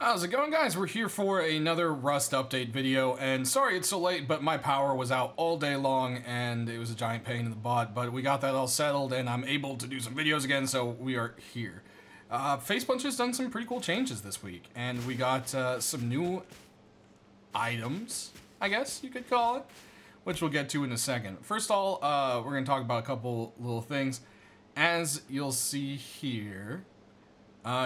How's it going, guys? We're here for another Rust update video, and sorry it's so late, but my power was out all day long and it was a giant pain in the butt, but we got that all settled and I'm able to do some videos again, so we are here. Facepunch has done some pretty cool changes this week, and we got some new items, I guess you could call it, which we'll get to in a second. First of all, we're going to talk about a couple little things. As you'll see here,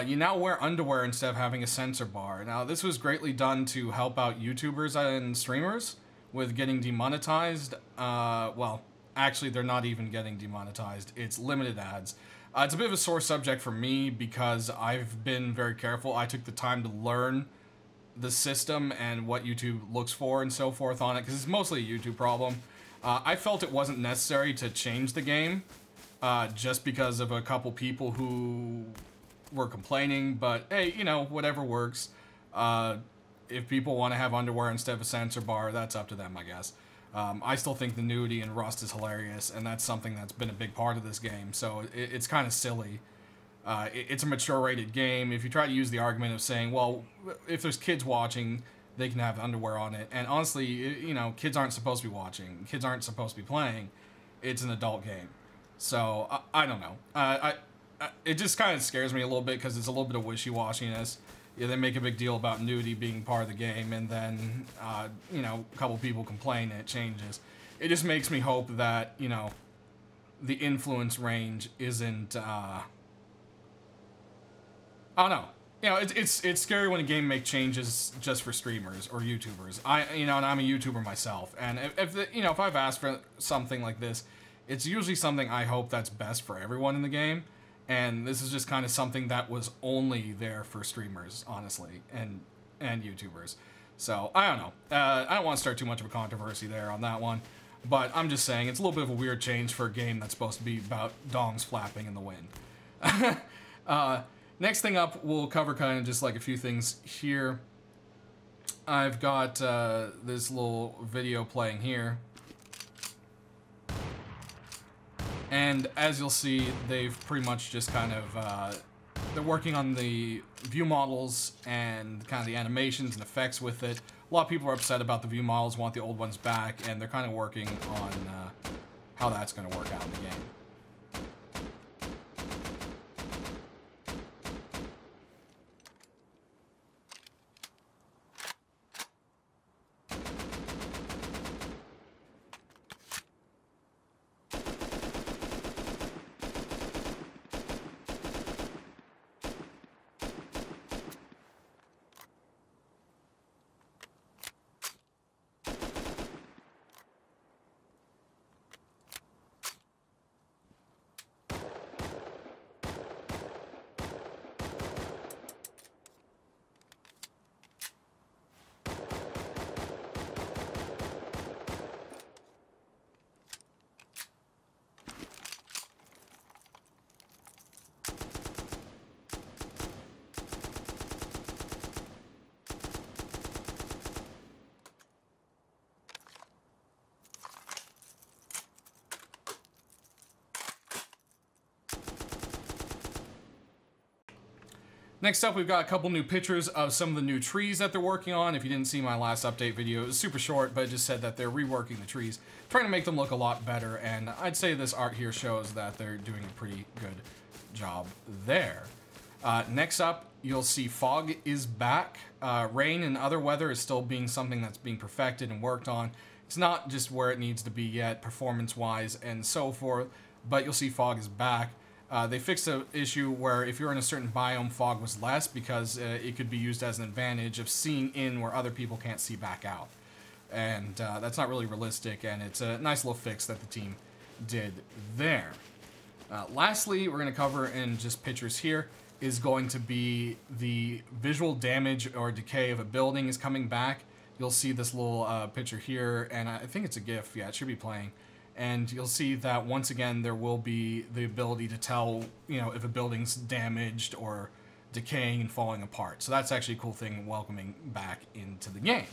you now wear underwear instead of having a sensor bar. Now, this was greatly done to help out YouTubers and streamers with getting demonetized. Well, actually, they're not even getting demonetized. It's limited ads. It's a bit of a sore subject for me because I've been very careful. I took the time to learn the system and what YouTube looks for and so forth on it, because it's mostly a YouTube problem. I felt it wasn't necessary to change the game just because of a couple people who were complaining, but hey, you know, whatever works. If people want to have underwear instead of a sensor bar, that's up to them, I guess. I still think the nudity in Rust is hilarious, and that's something that's been a big part of this game, so it's kind of silly. It's a mature-rated game. If you try to use the argument of saying, well, if there's kids watching, they can have underwear on it, and honestly, you know, kids aren't supposed to be watching. Kids aren't supposed to be playing. It's an adult game. So, I don't know. It just kind of scares me a little bit because it's a little bit of wishy-washiness. Yeah, they make a big deal about nudity being part of the game, and then, you know, a couple people complain and it changes. It just makes me hope that, you know, the influence range isn't, I don't know. You know, it's scary when a game makes changes just for streamers or YouTubers. You know, and I'm a YouTuber myself, and if I've asked for something like this, it's usually something I hope that's best for everyone in the game. And this is just kind of something that was only there for streamers, honestly, and YouTubers. So, I don't know. I don't want to start too much of a controversy there on that one. But I'm just saying, it's a little bit of a weird change for a game that's supposed to be about dongs flapping in the wind. Next thing up, we'll cover kind of just like a few things here. I've got this little video playing here. And as you'll see, they've pretty much just kind of, they're working on the view models and kind of the animations and effects with it. A lot of people are upset about the view models, want the old ones back, and they're kind of working on how that's going to work out in the game. Next up, we've got a couple new pictures of some of the new trees that they're working on. If you didn't see my last update video, it was super short, but it just said that they're reworking the trees, trying to make them look a lot better, and I'd say this art here shows that they're doing a pretty good job there. Next up, you'll see fog is back. Rain and other weather is still being something that's being perfected and worked on. It's not just where it needs to be yet, performance-wise and so forth, but you'll see fog is back. They fixed the issue where if you're in a certain biome, fog was less because it could be used as an advantage of seeing in where other people can't see back out. And that's not really realistic, and it's a nice little fix that the team did there. Lastly, we're going to cover in just pictures here is going to be the visual damage or decay of a building is coming back. You'll see this little picture here, and I think it's a GIF. Yeah, it should be playing. And you'll see that once again there will be the ability to tell, you know, if a building's damaged or decaying and falling apart. So that's actually a cool thing welcoming back into the game.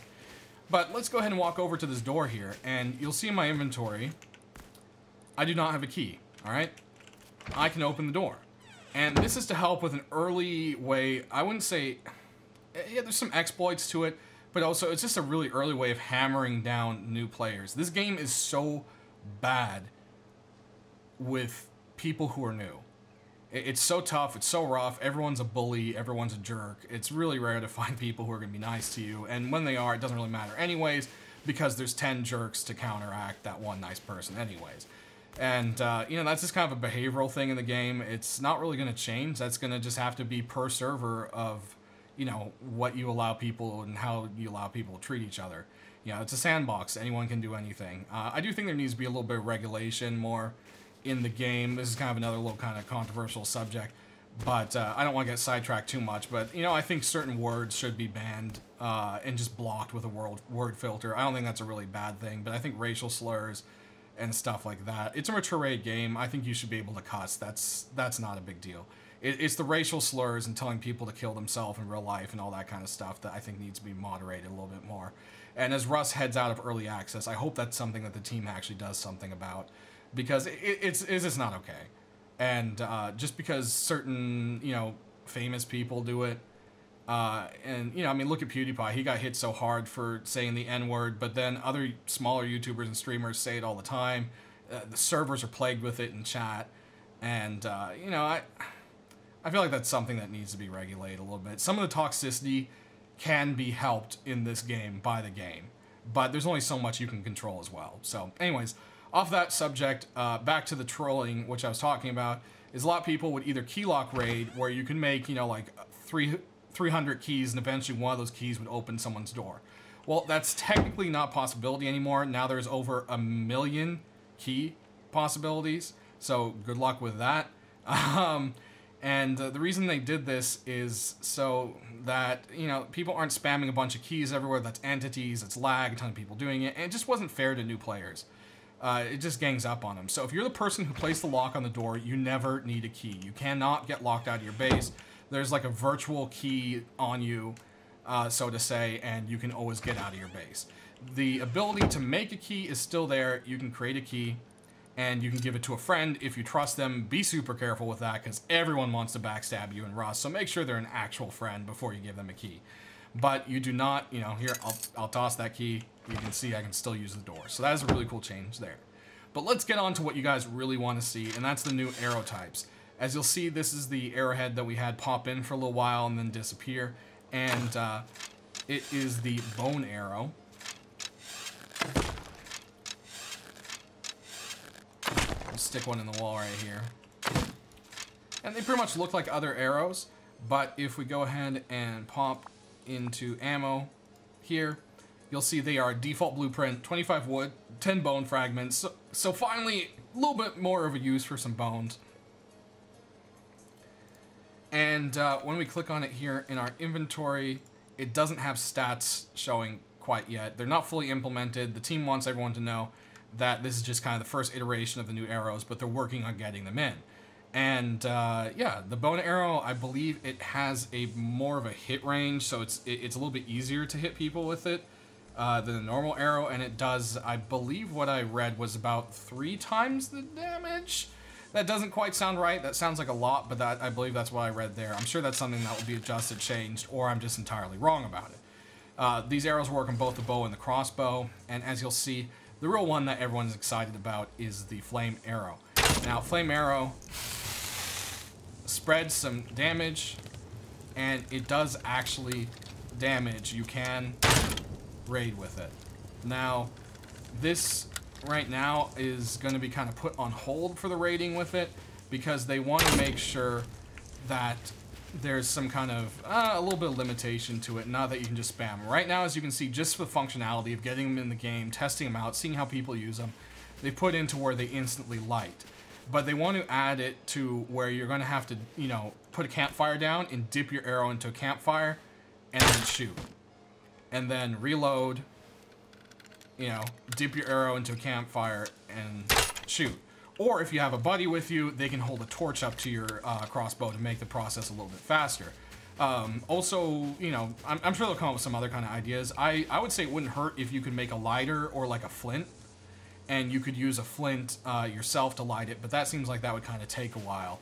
But let's go ahead and walk over to this door here, and you'll see in my inventory, I do not have a key, all right? I can open the door. And this is to help with an early way, I wouldn't say, yeah, there's some exploits to it, but also it's just a really early way of hammering down new players. This game is so bad with people who are new. It's so tough, it's so rough, everyone's a bully, everyone's a jerk. It's really rare to find people who are going to be nice to you, and when they are, it doesn't really matter anyways, because there's 10 jerks to counteract that one nice person anyways. And, you know, that's just kind of a behavioral thing in the game. It's not really going to change. That's going to just have to be per server of, you know, what you allow people and how you allow people to treat each other. You know, it's a sandbox. Anyone can do anything. I do think there needs to be a little bit of regulation more in the game. This is kind of another little kind of controversial subject, but I don't want to get sidetracked too much. But, you know, I think certain words should be banned and just blocked with a word filter. I don't think that's a really bad thing, but I think racial slurs and stuff like that. It's a mature rated game. I think you should be able to cuss. That's not a big deal. It's the racial slurs and telling people to kill themselves in real life and all that kind of stuff that I think needs to be moderated a little bit more. And as Russ heads out of early access, I hope that's something that the team actually does something about, because it's just not okay. And just because certain, you know, famous people do it, and, you know, I mean, look at PewDiePie. He got hit so hard for saying the N-word, but then other smaller YouTubers and streamers say it all the time. The servers are plagued with it in chat. And, you know, I feel like that's something that needs to be regulated a little bit. Some of the toxicity can be helped in this game by the game, but there's only so much you can control as well. So, anyways, off that subject, back to the trolling, which I was talking about, is a lot of people would either keylock raid, where you can make, you know, like 300 keys, and eventually one of those keys would open someone's door. Well, that's technically not a possibility anymore. Now there's over 1 million key possibilities, so good luck with that. And the reason they did this is so that, you know, people aren't spamming a bunch of keys everywhere. That's entities, it's lag, a ton of people doing it, and it just wasn't fair to new players. It just gangs up on them. So if you're the person who placed the lock on the door, you never need a key. You cannot get locked out of your base. There's like a virtual key on you, so to say, and you can always get out of your base. The ability to make a key is still there. You can create a key, and you can give it to a friend if you trust them. Be super careful with that, because everyone wants to backstab you in Rust, so make sure they're an actual friend before you give them a key. But you do not, you know, here, I'll toss that key. You can see I can still use the door. So that is a really cool change there. But let's get on to what you guys really want to see, and that's the new arrow types. As you'll see, this is the arrowhead that we had pop in for a little while and then disappear. And it is the bone arrow. I'll stick one in the wall right here. And they pretty much look like other arrows, but if we go ahead and pop into ammo here, you'll see they are default blueprint, 25 wood, 10 bone fragments. So finally, a little bit more of a use for some bones. And when we click on it here in our inventory, it doesn't have stats showing quite yet. They're not fully implemented. The team wants everyone to know that this is just kind of the first iteration of the new arrows, but they're working on getting them in. And yeah, the bone arrow, I believe it has a more of a hit range, so it's a little bit easier to hit people with it than the normal arrow, and it does, I believe what I read was about 3 times the damage. That doesn't quite sound right. That sounds like a lot, but I believe that's what I read there. I'm sure that's something that will be adjusted, changed, or I'm just entirely wrong about it. These arrows work on both the bow and the crossbow, and as you'll see, the real one that everyone's excited about is the flame arrow. Now, flame arrow spreads some damage, and it does actually damage. You can raid with it. Now, this right now is going to be kind of put on hold for the raiding with it, because they want to make sure that there's some kind of a little bit of limitation to it, not that you can just spam. Right now, as you can see, just the functionality of getting them in the game, testing them out, seeing how people use them, they put into where they instantly light. But they want to add it to where you're going to have to, you know, put a campfire down and dip your arrow into a campfire and then shoot. And then reload, you know, dip your arrow into a campfire and shoot. Or if you have a buddy with you, they can hold a torch up to your crossbow to make the process a little bit faster. Also, you know, I'm sure they'll come up with some other kind of ideas. I would say it wouldn't hurt if you could make a lighter or like a flint, and you could use a flint yourself to light it, but that seems like that would kind of take a while.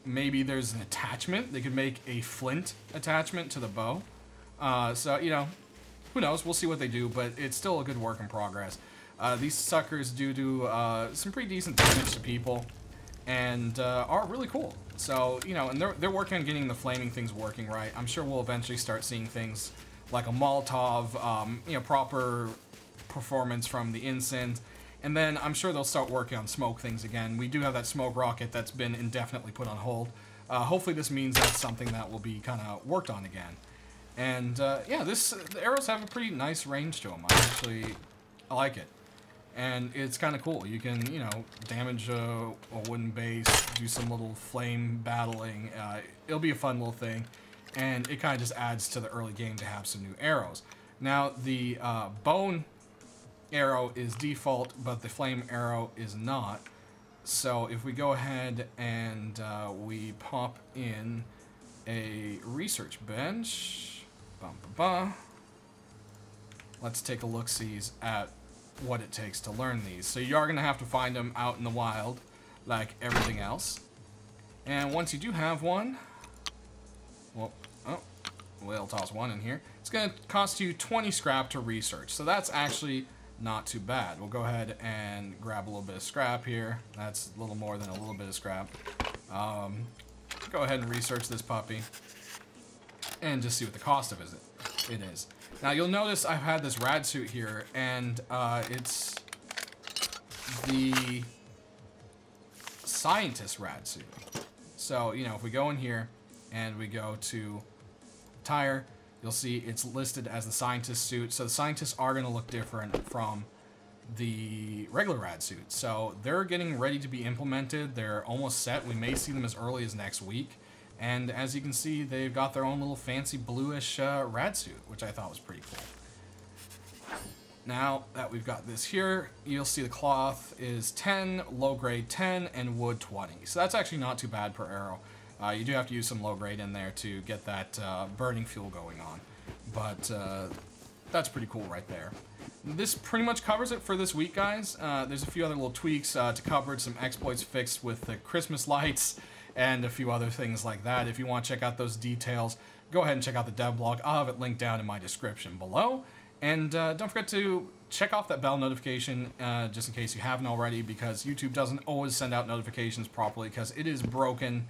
maybe there's an attachment. They could make a flint attachment to the bow. So, you know, who knows? We'll see what they do, but it's still a good work in progress. These suckers do some pretty decent damage to people, and are really cool. So, you know, and they're working on getting the flaming things working right. I'm sure we'll eventually start seeing things like a Molotov, you know, proper performance from the Incense, and then I'm sure they'll start working on smoke things again. We do have that smoke rocket that's been indefinitely put on hold. Hopefully this means that's something that will be kind of worked on again. And yeah, the arrows have a pretty nice range to them. I like it. And it's kind of cool. You can, you know, damage a wooden base, do some little flame battling. It'll be a fun little thing. And it kind of just adds to the early game to have some new arrows. Now, the bone arrow is default, but the flame arrow is not. So if we go ahead and we pop in a research bench, let's take a look-sees at what it takes to learn these. So you are going to have to find them out in the wild, like everything else. And once you do have one, well, we'll toss one in here. It's going to cost you 20 scrap to research. So that's actually not too bad. We'll go ahead and grab a little bit of scrap here. That's a little more than a little bit of scrap. Go ahead and research this puppy and just see what the cost of it is. Now you'll notice I've had this rad suit here, and it's the scientist rad suit. So, you know, if we go in here and we go to tire, you'll see it's listed as the scientist suit. So the scientists are going to look different from the regular rad suit. So they're getting ready to be implemented. They're almost set. We may see them as early as next week. And as you can see, they've got their own little fancy bluish rad suit, which I thought was pretty cool. Now that we've got this here, you'll see the cloth is 10, low grade 10, and wood 20. So that's actually not too bad per arrow. You do have to use some low grade in there to get that burning fuel going on. But that's pretty cool right there. This pretty much covers it for this week, guys. There's a few other little tweaks to cover, some exploits fixed with the Christmas lights, and a few other things like that. If you want to check out those details, go ahead and check out the dev blog. I'll have it linked down in my description below. And don't forget to check off that bell notification just in case you haven't already, because YouTube doesn't always send out notifications properly because it is broken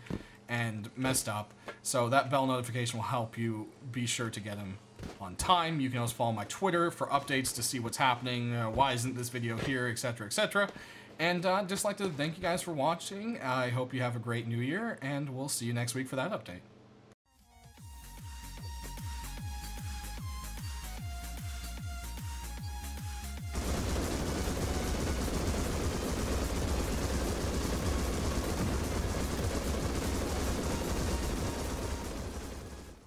and messed up. So that bell notification will help you be sure to get them on time. You can also follow my Twitter for updates to see what's happening, why isn't this video here, etc., etc. And I'd just like to thank you guys for watching. I hope you have a great new year, and we'll see you next week for that update.